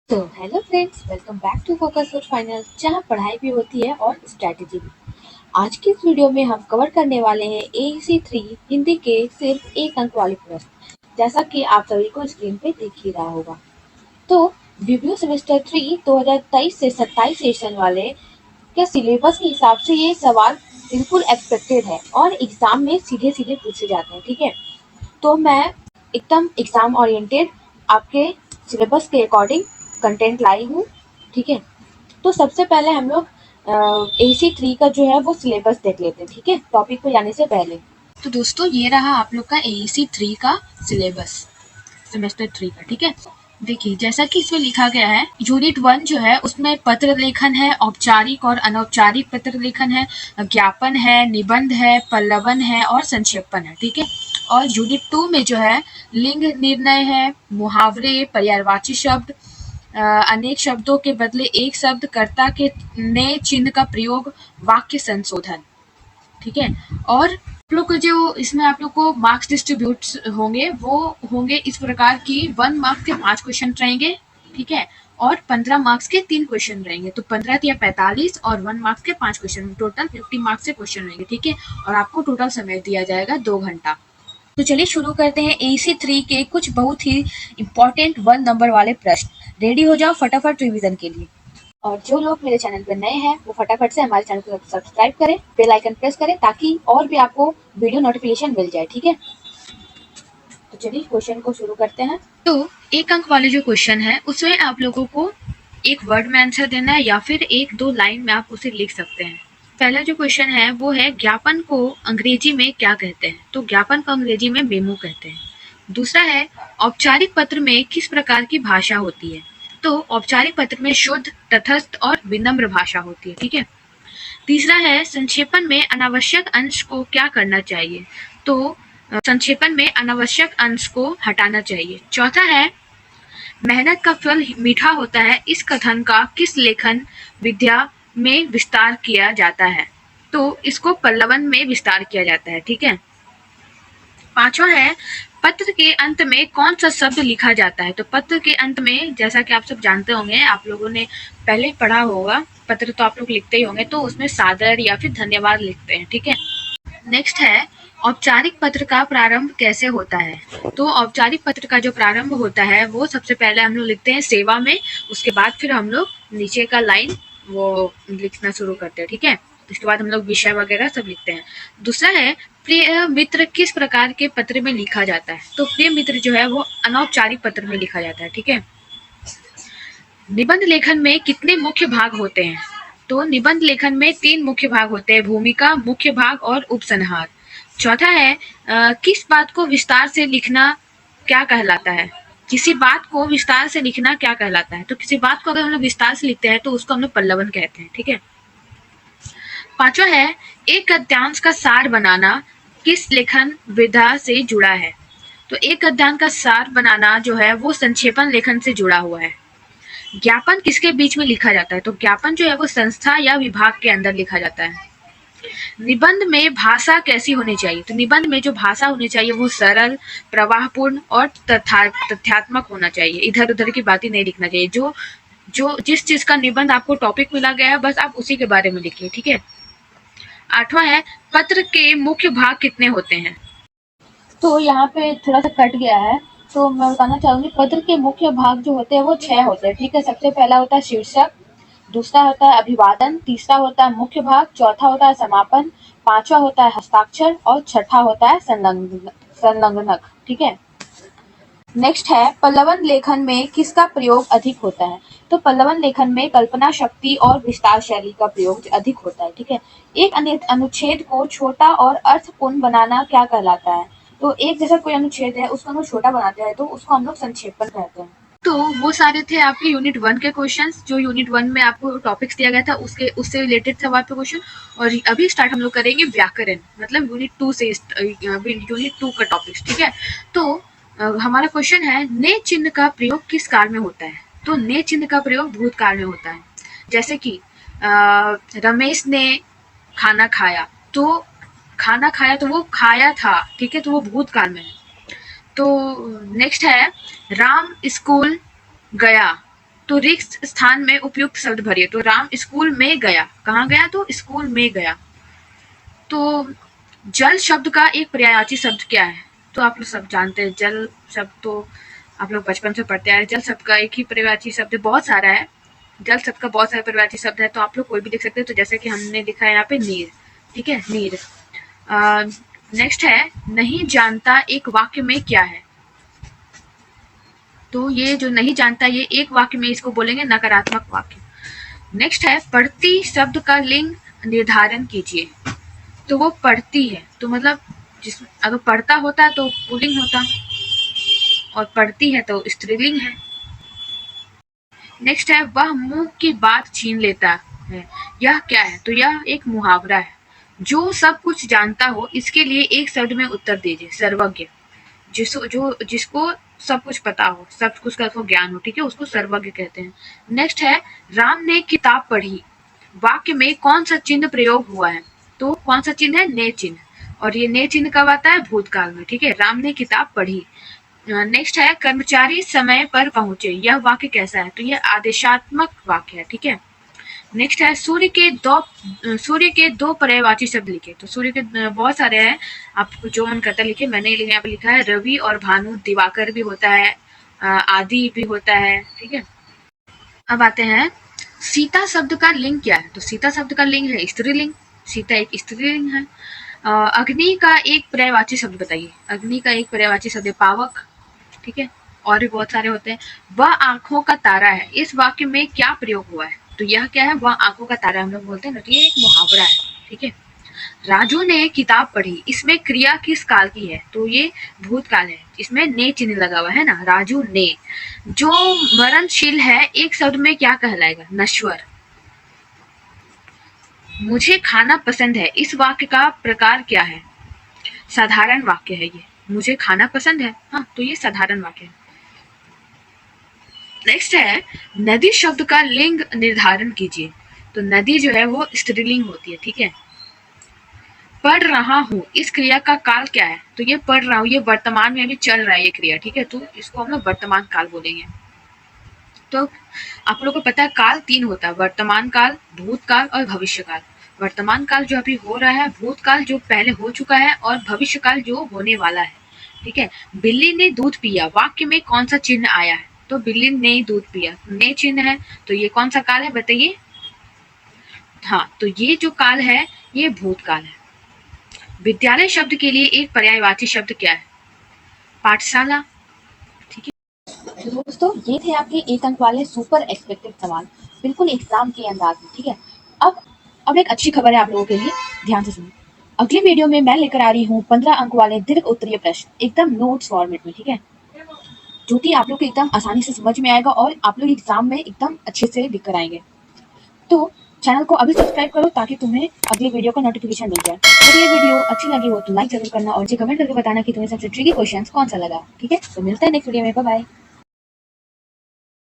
तो hello friends, welcome back to focus with finance, जहां पढ़ाई भी होती है और स्ट्रेटेजी भी। आज की इस वीडियो में हम कवर करने वाले हैं एईसी 3 हिंदी के सिर्फ एक अंक वाले प्रश्न, जैसा कि आप सभी को स्क्रीन पे दिख ही रहा होगा। तो रिव्यू सेमेस्टर 3 2023 से 27 सेशन वाले के सिलेबस के हिसाब से ये सवाल बिल्कुल एक्सपेक्टेड है और एग्जाम में सीधे सीधे पूछे जाते हैं। ठीक है, तो मैं एकदम एग्जाम ओरिएंटेड आपके सिलेबस के अकॉर्डिंग कंटेंट लाई हूँ। ठीक है, तो सबसे पहले हम लोग एसी 3 का जो है वो सिलेबस देख लेते हैं। ठीक है, टॉपिक पे जाने से पहले तो दोस्तों ये रहा आप लोग का एसी 3 का सिलेबस, सेमेस्टर 3 का। ठीक है, देखिए जैसा कि इसमें लिखा गया है, यूनिट 1 जो है उसमें पत्र लेखन है, औपचारिक और अनौपचारिक पत्र लेखन है, ज्ञापन है, निबंध है, पल्लवन है और संक्षेपण है। ठीक है, और यूनिट 2 में जो है लिंग निर्णय है, मुहावरे, पर्यायवाची शब्द, अनेक शब्दों के बदले एक शब्द, कर्ता के नए चिन्ह का प्रयोग, वाक्य संशोधन। ठीक है, और आप लोग को जो इसमें आप लोग को मार्क्स डिस्ट्रीब्यूट होंगे वो होंगे इस प्रकार की, 1 मार्क्स के 5 क्वेश्चन रहेंगे। ठीक है, और 15 मार्क्स के 3 क्वेश्चन रहेंगे, तो 15 या 45 और 1 मार्क्स के 5 क्वेश्चन, टोटल 50 मार्क्स के क्वेश्चन रहेंगे। ठीक है, और आपको टोटल समय दिया जाएगा 2 घंटा। तो चलिए शुरू करते हैं एसी 3 के कुछ बहुत ही इंपॉर्टेंट 1 नंबर वाले प्रश्न। रेडी हो जाओ फटाफट रिवीजन के लिए। और जो लोग मेरे चैनल पर नए हैं वो फटाफट से हमारे चैनल को सब्सक्राइब करें, बेल आइकन प्रेस करें ताकि और भी आपको वीडियो नोटिफिकेशन मिल जाए। ठीक है, तो चलिए क्वेश्चन को शुरू करते हैं। तो एक अंक वाले जो क्वेश्चन है उसमें आप लोगों को एक वर्ड में आंसर देना है या फिर 1-2 लाइन में आप उसे लिख सकते हैं। पहला जो क्वेश्चन है वो है ज्ञापन को अंग्रेजी में क्या कहते हैं, तो ज्ञापन को अंग्रेजी में मेमो कहते हैं। दूसरा है औपचारिक पत्र में किस प्रकार की भाषा होती है, तो औपचारिक पत्र में शुद्ध, तटस्थ और विनम्र भाषा होती है। ठीक है, तीसरा है संक्षेपण में अनावश्यक अंश को क्या करना चाहिए, तो संक्षेपण में अनावश्यक अंश को हटाना चाहिए। चौथा है मेहनत का फल मीठा होता है, इस कथन का किस लेखन विद्या में विस्तार किया जाता है, तो इसको पल्लवन में विस्तार किया जाता है। ठीक है, पांचवा है पत्र के अंत में कौन सा शब्द लिखा जाता है, तो पत्र के अंत में जैसा कि आप सब जानते होंगे, आप लोगों ने पहले पढ़ा होगा, पत्र तो आप लोग लिखते ही होंगे, तो उसमें सादर या फिर धन्यवाद लिखते हैं। ठीक है, नेक्स्ट है औपचारिक पत्र का प्रारंभ कैसे होता है, तो औपचारिक पत्र का जो प्रारंभ होता है वो सबसे पहले हम लोग लिखते हैं सेवा में, उसके बाद फिर हम लोग नीचे का लाइन वो लिखना शुरू करते हैं। ठीक है, उसके बाद हम लोग विषय वगैरह सब लिखते हैं। दूसरा है प्रिय मित्र किस प्रकार के पत्र में लिखा जाता है, तो प्रिय मित्र जो है वो अनौपचारिक पत्र में लिखा जाता है। ठीक है, निबंध लेखन में कितने मुख्य भाग होते हैं, तो निबंध लेखन में 3 मुख्य भाग होते हैं, भूमिका, मुख्य भाग और उपसंहार। चौथा है किस बात को विस्तार से लिखना क्या कहलाता है, किसी बात को विस्तार से लिखना क्या कहलाता है, तो किसी बात को अगर हम लोग विस्तार से लिखते हैं तो उसको हम लोग पल्लवन कहते हैं। ठीक है, पांचवा है एक गद्यांश का सार बनाना किस लेखन विधा से जुड़ा है, तो एक गद्यांश का सार बनाना जो है वो संक्षेपण लेखन से जुड़ा हुआ है। ज्ञापन किसके बीच में लिखा जाता है, तो ज्ञापन जो है वो संस्था या विभाग के अंदर लिखा जाता है। निबंध में भाषा कैसी होनी चाहिए, तो निबंध में जो भाषा होनी चाहिए वो सरल, प्रवाहपूर्ण और तथ्यात्मक होना चाहिए, इधर उधर की बातें नहीं लिखना चाहिए। जो जो जिस चीज का निबंध आपको टॉपिक मिला गया है बस आप उसी के बारे में लिखिए। ठीक है, आठवां है पत्र के मुख्य भाग कितने होते हैं, तो यहाँ पे थोड़ा सा कट गया है, तो मैं बताना चाहूंगी पत्र के मुख्य भाग जो होते हैं वो 6 होते हैं। ठीक है, सबसे पहला होता है शीर्षक, दूसरा होता है अभिवादन, तीसरा होता है मुख्य भाग, चौथा होता है समापन, पांचवा होता है हस्ताक्षर और छठा होता है संलग्नक। ठीक है, नेक्स्ट है पल्लवन लेखन में किसका प्रयोग अधिक होता है, तो पल्लवन लेखन में कल्पना शक्ति और विस्तार शैली का प्रयोग अधिक होता है। ठीक है, एक अनुच्छेद को छोटा और अर्थपूर्ण बनाना क्या कहलाता है, तो एक जैसा कोई अनुच्छेद है उसको हम लोग छोटा बनाते हैं तो उसको हम लोग संक्षेपण कहते हैं। तो वो सारे थे आपके यूनिट 1 के क्वेश्चंस, जो यूनिट 1 में आपको टॉपिक्स दिया गया था उससे रिलेटेड था आपके क्वेश्चन। और अभी स्टार्ट हम लोग करेंगे व्याकरण, मतलब यूनिट 2 से यूनिट 2 का टॉपिक्स। ठीक है, तो हमारा क्वेश्चन है ने चिन्ह का प्रयोग किस काल में होता है, तो ने चिन्ह का प्रयोग भूतकाल में होता है। जैसे कि रमेश ने खाना खाया, तो खाना खाया तो वो खाया था। ठीक है, तो वो भूतकाल में है। तो नेक्स्ट है राम स्कूल गया, तो रिक्त स्थान में उपयुक्त शब्द भरिए। तो राम स्कूल में गया, कहाँ गया? तो स्कूल में गया। तो जल शब्द का एक पर्यायवाची शब्द क्या है? तो आप लोग सब जानते हैं, जल शब्द तो आप लोग बचपन से पढ़ते आए। जल शब्द का एक ही पर्यायवाची शब्द बहुत सारा है, जल शब्द का बहुत सारे पर्यायवाची शब्द है, तो आप लोग कोई भी लिख सकते हैं। तो जैसे कि हमने लिखा है यहाँ पे नीर, ठीक है, नीर। नेक्स्ट है नहीं जानता एक वाक्य में क्या है? तो ये जो नहीं जानता, ये एक वाक्य में इसको बोलेंगे नकारात्मक वाक्य। नेक्स्ट है पढ़ती शब्द का लिंग निर्धारण कीजिए। तो वो पढ़ती है, तो मतलब जिस अगर पढ़ता होता तो पुल्लिंग होता, और पढ़ती है तो स्त्रीलिंग है। नेक्स्ट है वह मुंह की बात छीन लेता है। यह क्या है? तो यह एक मुहावरा है। जो सब कुछ जानता हो इसके लिए एक शब्द में उत्तर दीजिए। सर्वज्ञ। जिसको सब कुछ पता हो, सब कुछ का उसको ज्ञान हो, ठीक है, उसको सर्वज्ञ कहते हैं। नेक्स्ट है राम ने किताब पढ़ी। वाक्य में कौन सा चिन्ह प्रयोग हुआ है? तो कौन सा चिन्ह है? ने चिन्ह। और ये ने चिन्ह कब आता है? भूतकाल में, ठीक है। राम ने किताब पढ़ी। नेक्स्ट है कर्मचारी समय पर पहुंचे। यह वाक्य कैसा है? तो यह आदेशात्मक वाक्य है, ठीक है। नेक्स्ट है सूर्य के दो पर्यायवाची शब्द लिखे। तो सूर्य के बहुत सारे हैं, आपको जो मन करता लिखे। मैंने यहाँ पे लिखा है रवि और भानु, दिवाकर भी होता है, आदि भी होता है, ठीक है। अब आते हैं सीता शब्द का लिंग क्या है? तो सीता शब्द का लिंग है स्त्रीलिंग, सीता एक स्त्रीलिंग है। अग्नि का एक पर्यायवाची शब्द बताइए। अग्नि का एक पर्यायवाची शब्द है पावक, ठीक है, और भी बहुत सारे होते हैं। वह आंखों का तारा है। इस वाक्य में क्या प्रयोग हुआ है? तो यह क्या है? वह आंखों का तारा हम लोग बोलते हैं ना, तो ये एक मुहावरा है, ठीक है। राजू ने किताब पढ़ी। इसमें क्रिया किस काल की है? तो ये भूतकाल है, इसमें ने चिन्ह लगा हुआ है ना, राजू ने। जो मरणशील है एक शब्द में क्या कहलाएगा? नश्वर। मुझे खाना पसंद है। इस वाक्य का प्रकार क्या है? साधारण वाक्य है ये। मुझे खाना पसंद है, हाँ, तो ये साधारण वाक्य है। नेक्स्ट है नदी शब्द का लिंग निर्धारण कीजिए। तो नदी जो है वो स्त्रीलिंग होती है, ठीक है। पढ़ रहा हूँ, इस क्रिया का काल क्या है? तो ये पढ़ रहा हूँ, ये वर्तमान में अभी चल रहा है ये क्रिया, ठीक है, तो इसको हम लोग वर्तमान काल बोलेंगे। तो आप लोगों को पता है काल 3 होता है, वर्तमान काल, भूतकाल और भविष्य काल। वर्तमान काल जो अभी हो रहा है, भूतकाल जो पहले हो चुका है, और भविष्य काल जो होने वाला है, ठीक है। बिल्ली ने दूध पिया। वाक्य में कौन सा चिन्ह आया है? तो बिल्ली ने दूध पिया, ने चिन्ह है, तो ये कौन सा काल है बताइए? हाँ, तो ये जो काल है ये भूतकाल है। विद्यालय शब्द के लिए एक पर्यायवाची शब्द क्या है? पाठशाला, ठीक है। तो दोस्तों ये थे आपके 1 अंक वाले सुपर एक्सपेक्टेड सवाल, बिल्कुल एग्जाम के अंदाज में, ठीक है। अब एक अच्छी खबर है आप लोगों के लिए, ध्यान से सुनिए। अगली वीडियो में मैं लेकर आ रही हूँ 15 अंक वाले दीर्घ उत्तरीय प्रश्न, एकदम नोट्स फॉर्मेट में, ठीक है, जो कि आप लोग को एकदम आसानी से समझ में आएगा और आप लोग एग्जाम में एकदम अच्छे से लिख कर आएंगे। तो चैनल को अभी सब्सक्राइब करो ताकि तुम्हें अगली वीडियो का नोटिफिकेशन मिल जाए। अगर ये वीडियो अच्छी लगी हो तो लाइक जरूर करना और मुझे कमेंट करके बताना कि तुम्हें सबसे ट्रिकी क्वेश्चन कौन सा लगा, ठीक है। तो मिलता है नेक्स्ट वीडियो में, बाय बाय।